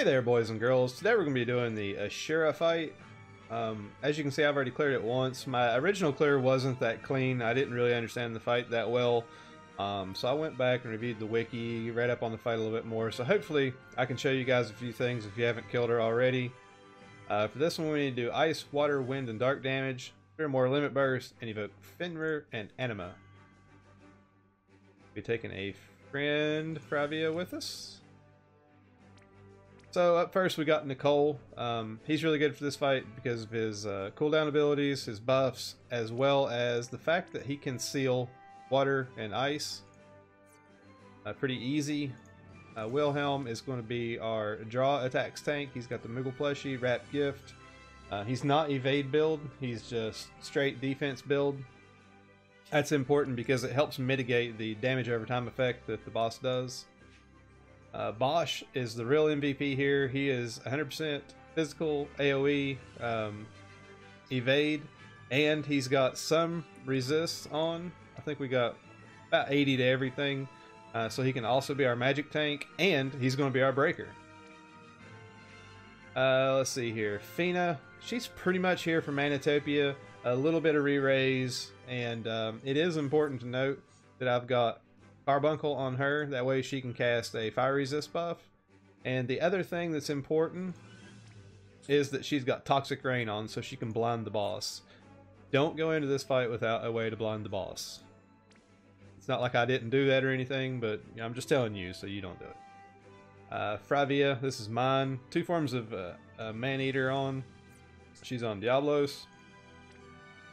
Hey there, boys and girls. Today we're going to be doing the Asura fight. As you can see, I've already cleared it once. My original clear wasn't that clean. I didn't really understand the fight that well. So I went back and reviewed the wiki, read up on the fight a little bit more. So hopefully I can show you guys a few things if you haven't killed her already. For this one, we need to do Ice, Water, Wind, and Dark damage, 3 or more Limit Burst, and evoke Fenrir and Anima. We're taking a friend Fryevia with us. So up first we got Nicole. He's really good for this fight because of his cooldown abilities, his buffs, as well as the fact that he can seal water and ice. Pretty easy. Wilhelm is going to be our draw attacks tank. He's got the Moogle plushie, Wrap Gift. He's not evade build, he's just straight defense build. That's important because it helps mitigate the damage over time effect that the boss does. Bosch is the real MVP here. He is 100% physical, AoE, evade, and he's got some resist on. I think we got about 80 to everything. So he can also be our magic tank, and he's going to be our breaker. Let's see here. Fina, she's pretty much here for Manatopia, a little bit of re-raise, and it is important to note that I've got Carbuncle on her, that way she can cast a fire resist buff. And the other thing that's important is that she's got Toxic Rain on, so she can blind the boss. Don't go into this fight without a way to blind the boss. It's not like I didn't do that or anything, but I'm just telling you so you don't do it. Fryevia, this is mine. 2 forms of Man-Eater on. She's on Diablos.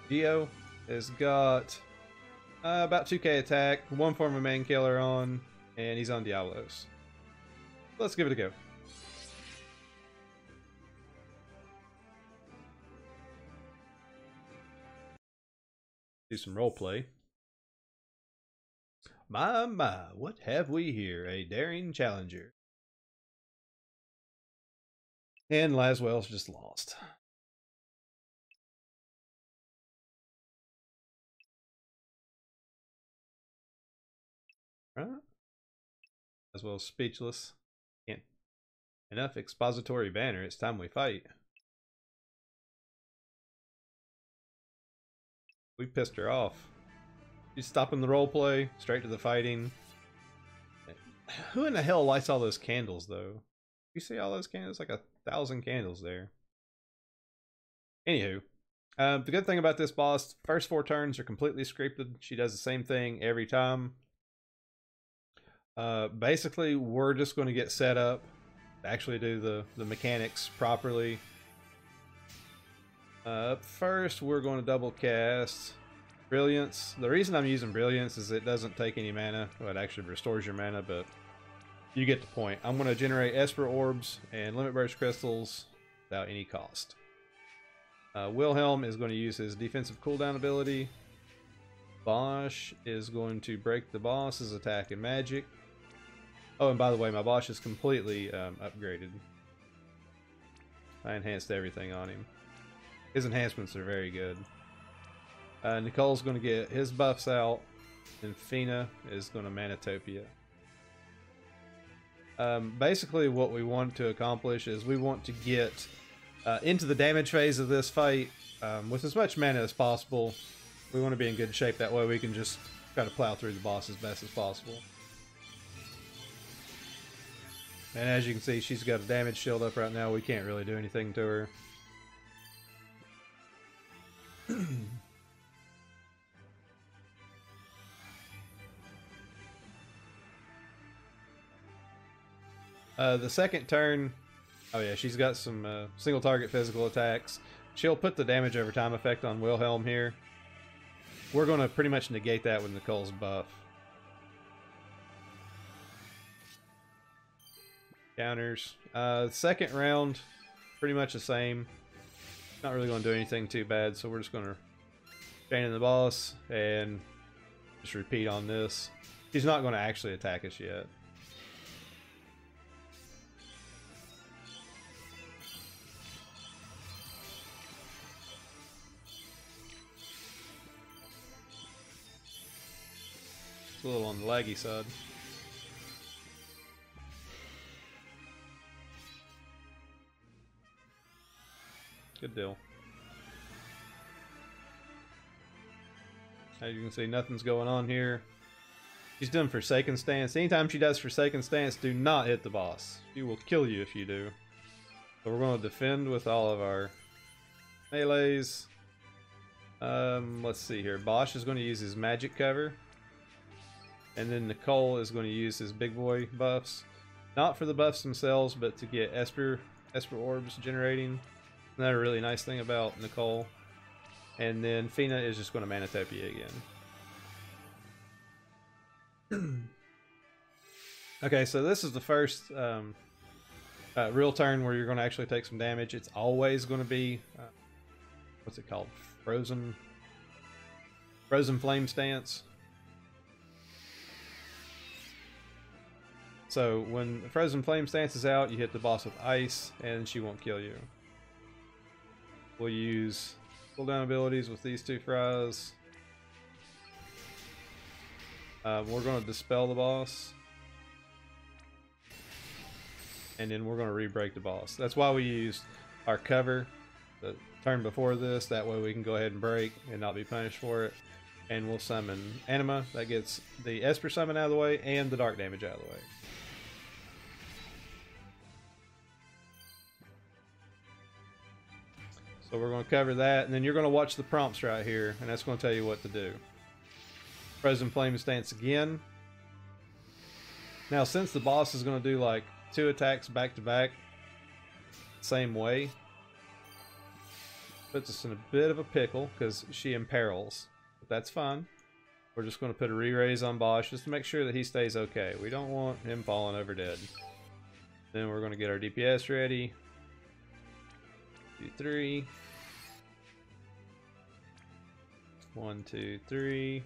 Geo has got about 2k attack, 1 form of main killer on, and he's on Diablos. Let's give it a go. Do some roleplay. My, what have we here? A daring challenger. And Laswell's just lost. As well as speechless. Can't. Enough expository banner. It's time we fight. We pissed her off. She's stopping the roleplay, straight to the fighting. Who in the hell lights all those candles, though? You see all those candles? Like 1,000 candles there. Anywho, the good thing about this boss, first 4 turns are completely scripted. She does the same thing every time. Basically, we're just going to get set up to actually do the mechanics properly. First, we're going to double cast Brilliance. The reason I'm using Brilliance is it doesn't take any mana. Well, it actually restores your mana, but you get the point. I'm going to generate Esper Orbs and Limit Burst Crystals without any cost. Wilhelm is going to use his defensive cooldown ability. Bosch is going to break the boss's attack and magic. Oh, and by the way, my Bosch is completely upgraded. I enhanced everything on him. His enhancements are very good. Nicole's going to get his buffs out, and Fina is going to Manatopia. Basically, what we want to accomplish is we want to get into the damage phase of this fight with as much mana as possible. We want to be in good shape, that way we can just try to plow through the boss as best as possible. And as you can see, she's got a damage shield up right now. We can't really do anything to her. The second turn, oh yeah, she's got some single target physical attacks. She'll put the damage over time effect on Wilhelm here. We're going to pretty much negate that with Nicole's buff. Counters. Second round, pretty much the same. Not really going to do anything too bad, so we're just going to chain in the boss and just repeat on this. She's not going to actually attack us yet. It's a little on the laggy side. Good deal. As you can see, nothing's going on here. She's doing Forsaken Stance. Anytime she does Forsaken Stance, do not hit the boss. She will kill you if you do. So we're going to defend with all of our melees. Let's see here. Bosch is going to use his magic cover. And then Nicole is going to use his big boy buffs. Not for the buffs themselves, but to get Esper orbs generating. Isn't that a really nice thing about Nicole? And then Fina is just going to Manatopia again. Okay, so this is the first real turn where you're going to actually take some damage. It's always going to be, what's it called? Frozen Flame Stance. So when the Frozen Flame Stance is out, you hit the boss with ice, and she won't kill you. We'll use cooldown abilities with these two Fries. We're going to dispel the boss. And then we're going to re-break the boss. That's why we used our cover the turn before this. That way we can go ahead and break and not be punished for it. And we'll summon Anima. That gets the Esper summon out of the way and the dark damage out of the way. So we're going to cover that, and then you're going to watch the prompts right here, and that's going to tell you what to do. Frozen Flame Stance again. Now, since the boss is going to do like 2 attacks back to back, same way, puts us in a bit of a pickle because she imperils. But that's fine. We're just going to put a re-raise on Bosch just to make sure that he stays okay. We don't want him falling over dead. Then we're going to get our DPS ready. 2, 3. 1, 2, 3.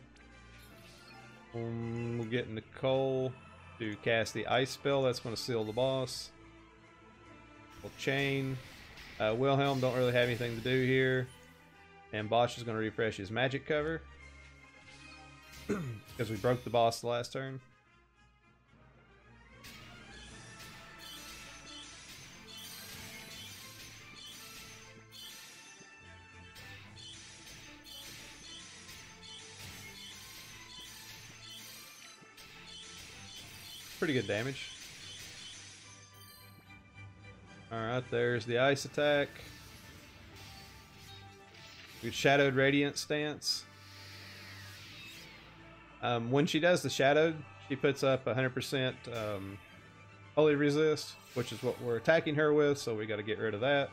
We'll get Nicole to cast the ice spell. That's going to seal the boss. We'll chain. Wilhelm don't really have anything to do here. And Bosch is going to refresh his magic cover. Because we broke the boss the last turn. Pretty good damage. Alright, there's the ice attack. Good shadowed Radiance stance. When she does the shadowed, she puts up 100% holy resist, which is what we're attacking her with, so we got to get rid of that.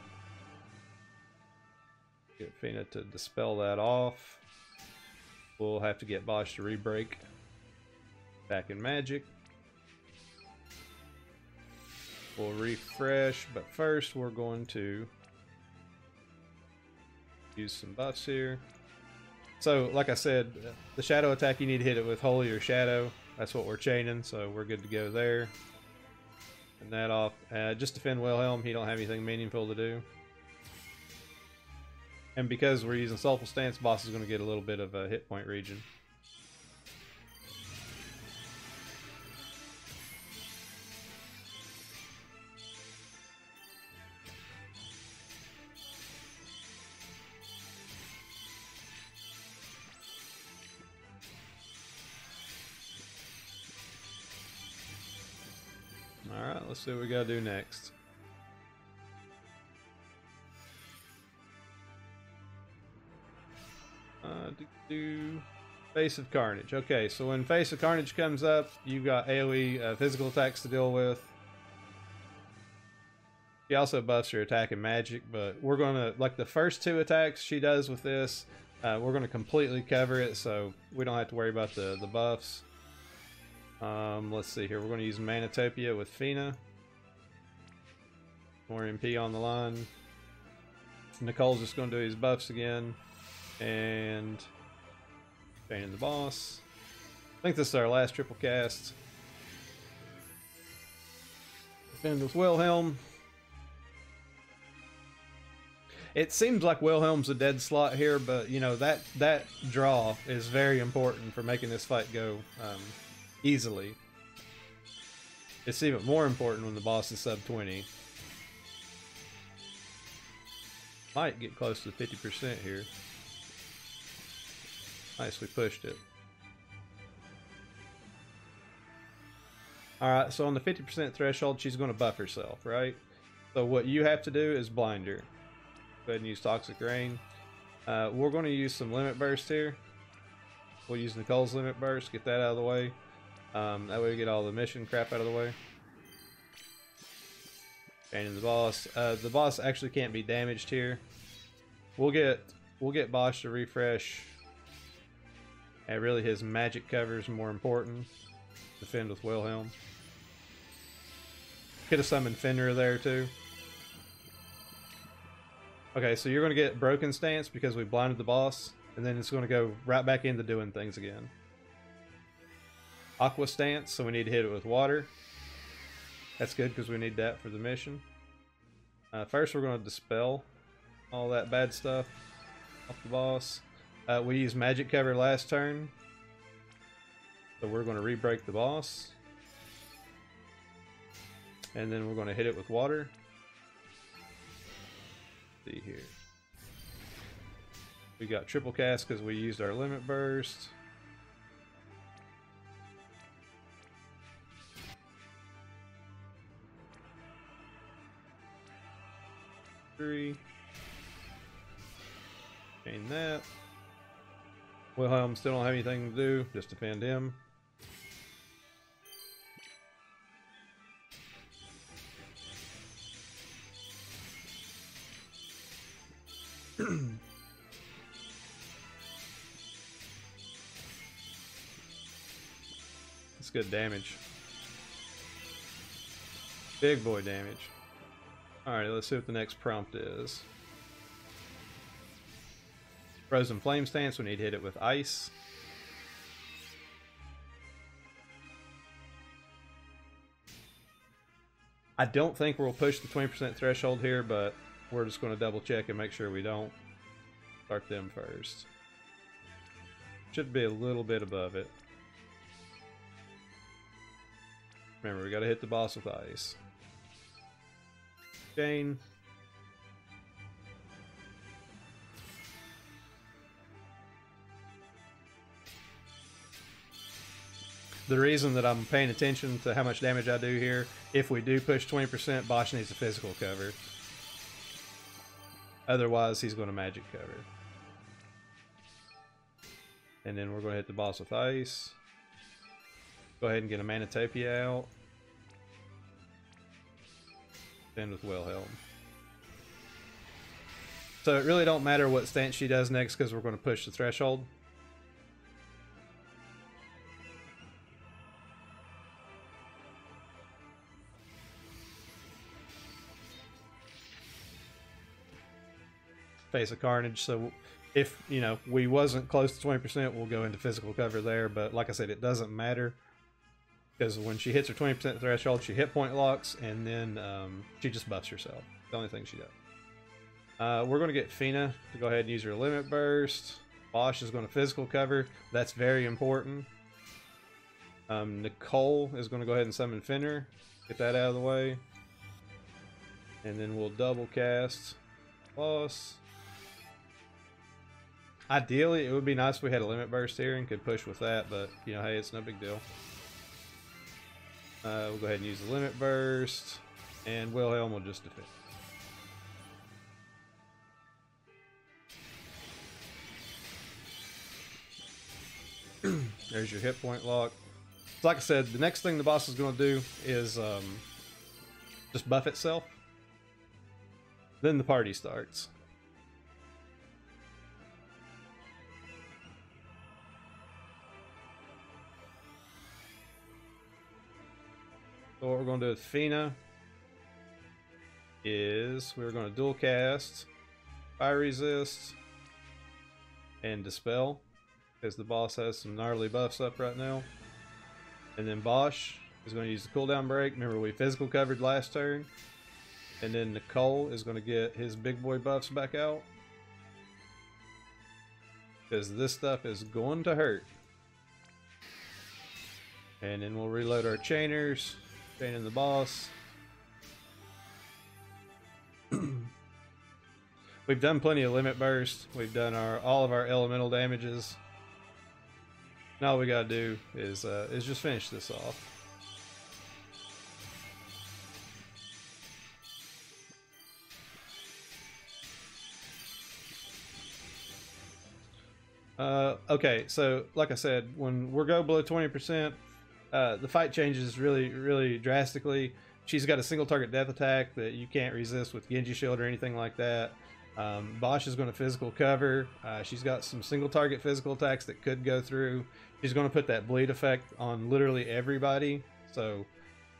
Get Fina to dispel that off. We'll have to get Bosch to re-break. Back in magic. We'll refresh, but first we're going to use some buffs here. So, like I said, the shadow attack, you need to hit it with holy or shadow. That's what we're chaining, so we're good to go there. And that off. Just defend Wilhelm, he don't have anything meaningful to do. And because we're using Soulful Stance, boss is going to get a little bit of a hit point region. Alright, let's see what we gotta do next. Face of Carnage. Okay, so when Face of Carnage comes up, you've got AoE physical attacks to deal with. She also buffs your attack and magic, but we're gonna, like the first 2 attacks she does with this, we're gonna completely cover it, so we don't have to worry about the buffs. Let's see here. We're going to use Manatopia with Fina. More MP on the line. Nicole's just going to do his buffs again. And chaining the boss. I think this is our last triple cast. Defend with Wilhelm. It seems like Wilhelm's a dead slot here, but you know, that draw is very important for making this fight go easily. It's even more important when the boss is sub 20. Might get close to 50% here. Nice, we pushed it. Alright, so on the 50% threshold, she's going to buff herself, right? So what you have to do is blind her. Go ahead and use Toxic Rain. We're going to use some Limit Burst here. We'll use Nicole's Limit Burst, get that out of the way. That way we get all the mission crap out of the way. And the boss actually can't be damaged here. We'll get Bosch to refresh. And really his magic cover is more important. Defend with Wilhelm. Could have summoned Fenrir there too. Okay, so you're going to get Broken Stance because we blinded the boss. And then it's going to go right back into doing things again. Aqua Stance, so we need to hit it with water. That's good because we need that for the mission. First we're going to dispel all that bad stuff off the boss. We used magic cover last turn. So we're going to re-break the boss. And then we're going to hit it with water. Let's see here. We got triple cast because we used our limit burst. Three. Chain that. Wilhelm still don't have anything to do, just defend him. That's good damage. Big boy damage. Alright, let's see what the next prompt is. Frozen Flame Stance, we need to hit it with ice. I don't think we'll push the 20% threshold here, but we're just going to double check and make sure we don't. Start them first. Should be a little bit above it. Remember, we got to hit the boss with ice. Chain. The reason that I'm paying attention to how much damage I do here, if we do push 20%, Bosch needs a physical cover. Otherwise, he's going to magic cover. And then we're going to hit the boss with ice. Go ahead and get a Manatopia out. Then with Wilhelm. So it really don't matter what stance she does next because we're going to push the threshold. Face of Carnage, so if, you know, we wasn't close to 20%, we'll go into physical cover there, but like I said, it doesn't matter, because when she hits her 20% threshold, she hit point locks, and then she just buffs herself. The only thing she does. We're going to get Fina to go ahead and use her Limit Burst. Bosch is going to physical cover. That's very important. Nicole is going to go ahead and summon Fenrir. Get that out of the way. And then we'll double cast boss. Ideally, it would be nice if we had a Limit Burst here and could push with that, but, you know, hey, it's no big deal. We'll go ahead and use the Limit Burst, and Wilhelm will just defend. There's your hit point lock. So like I said, the next thing the boss is going to do is just buff itself. Then the party starts. So what we're going to do with Fina is we're going to dual cast Fire Resist and Dispel, because the boss has some gnarly buffs up right now. And then Bosch is going to use the cooldown break. Remember, we physical covered last turn. And then Nicole is going to get his big boy buffs back out, because this stuff is going to hurt. And then we'll reload our chainers. Chain in the boss. We We've done plenty of limit burst. We've done all of our elemental damages. Now all we gotta do is just finish this off. Okay, so like I said, when we're go below 20%, the fight changes really drastically. She's got a single target death attack that you can't resist with Genji shield or anything like that. Bosch is going to physical cover. She's got some single target physical attacks that could go through. She's going to put that bleed effect on literally everybody. So,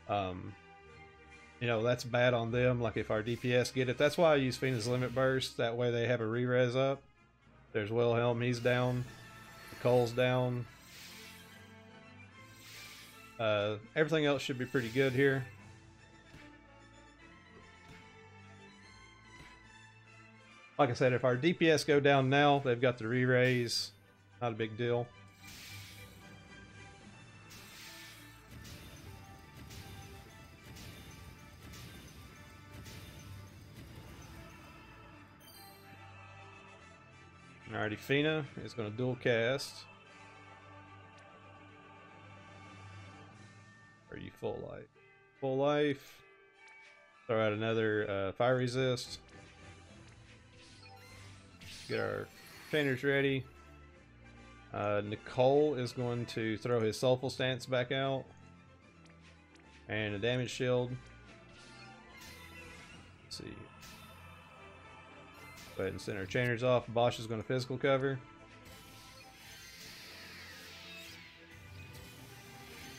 you know, that's bad on them. Like if our DPS get it, that's why I use Fina's Limit Burst. That way they have a re-res up. There's Wilhelm, he's down. Cole's down. Everything else should be pretty good here. Like I said, if our DPS go down now, they've got the re-raise. Not a big deal. Alrighty, Fina is going to dual cast. Are you full life? Full life. Throw out another fire resist. Get our trainers ready. Nicole is going to throw his Soulful Stance back out. And a damage shield. Let's see. Go ahead and send our chainers off. Bosch is going to physical cover.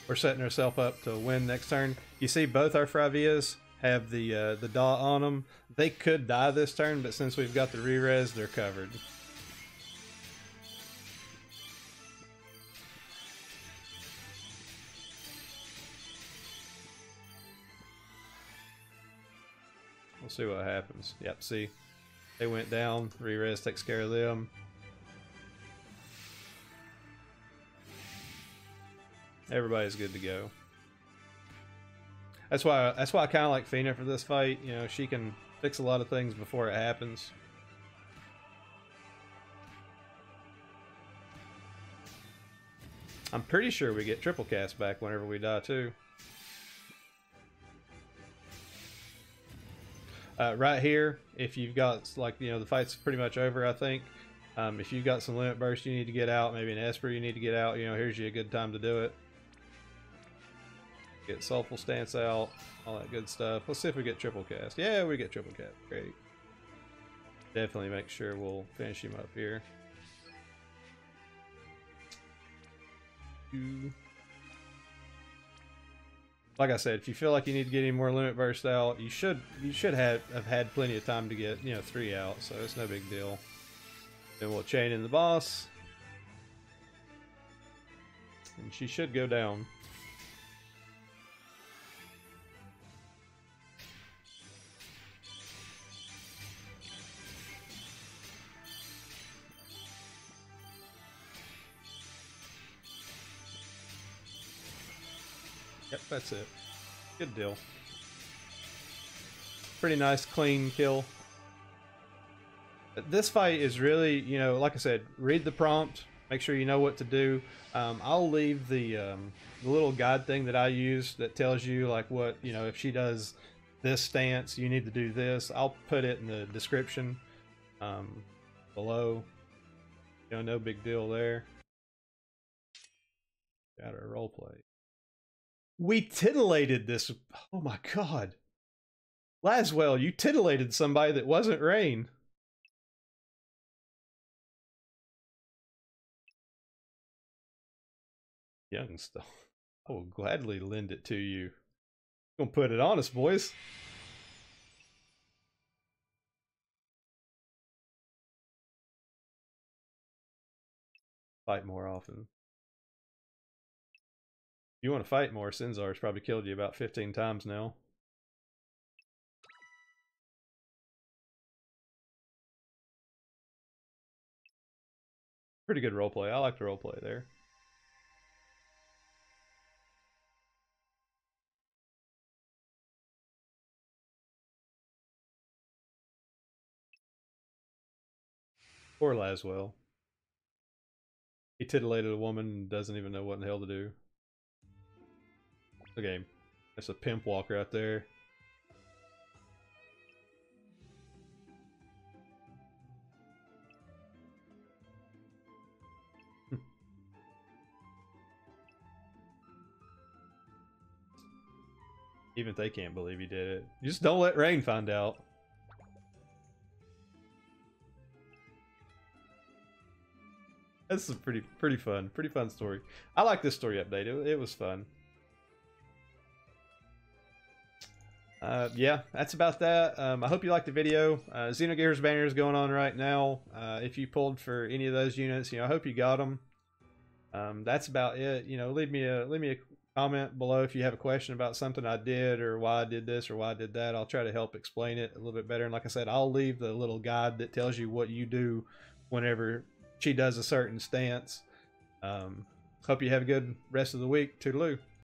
We're setting ourselves up to win next turn. You see both our Fryevias have the dot on them. They could die this turn, but since we've got the re-res, they're covered. We'll see what happens. Yep, see. They went down. Re-res takes care of them. Everybody's good to go. That's why I kind of like Fina for this fight. You know, she can fix a lot of things before it happens. I'm pretty sure we get triple cast back whenever we die too. Right here, if you've got, like, you know, the fight's pretty much over, I think. If you've got some limit burst you need to get out, maybe an Esper you need to get out, you know, here's you a good time to do it. Get Soulful Stance out, all that good stuff. Let's see if we get triple cast. Yeah, we get triple cast. Great. Definitely make sure we'll finish him up here. Like I said, if you feel like you need to get any more limit burst out, you should have had plenty of time to get, you know, 3 out, so it's no big deal. Then we'll chain in the boss. And she should go down. Yep, that's it. Good deal. Pretty nice, clean kill. This fight is really, you know, like I said, read the prompt. Make sure you know what to do. I'll leave the little guide thing that I use that tells you, like, what, you know, if she does this stance, you need to do this. I'll put it in the description below. You know, no big deal there. Got our roleplay. We titillated this. Oh my god. Laswell, you titillated somebody that wasn't Rain. Youngstone. I will gladly lend it to you. Gonna put it on us, boys. Fight more often. If you want to fight more, Sinzar's probably killed you about 15 times now. Pretty good roleplay. I like the roleplay there. Poor Laswell. He titillated a woman and doesn't even know what in the hell to do. Okay, that's a pimp walk right there. Even if they can't believe he did it. You just don't let Rain find out. That's a pretty fun story. I like this story update. It was fun. Yeah, that's about that. I hope you liked the video. Xenogears banner is going on right now. If you pulled for any of those units, I hope you got them. That's about it. Leave me a comment below if you have a question about something I did or why I did this or why I did that. I'll try to help explain it a little bit better. And like I said, I'll leave the little guide that tells you what you do whenever she does a certain stance. Hope you have a good rest of the week. Toodaloo.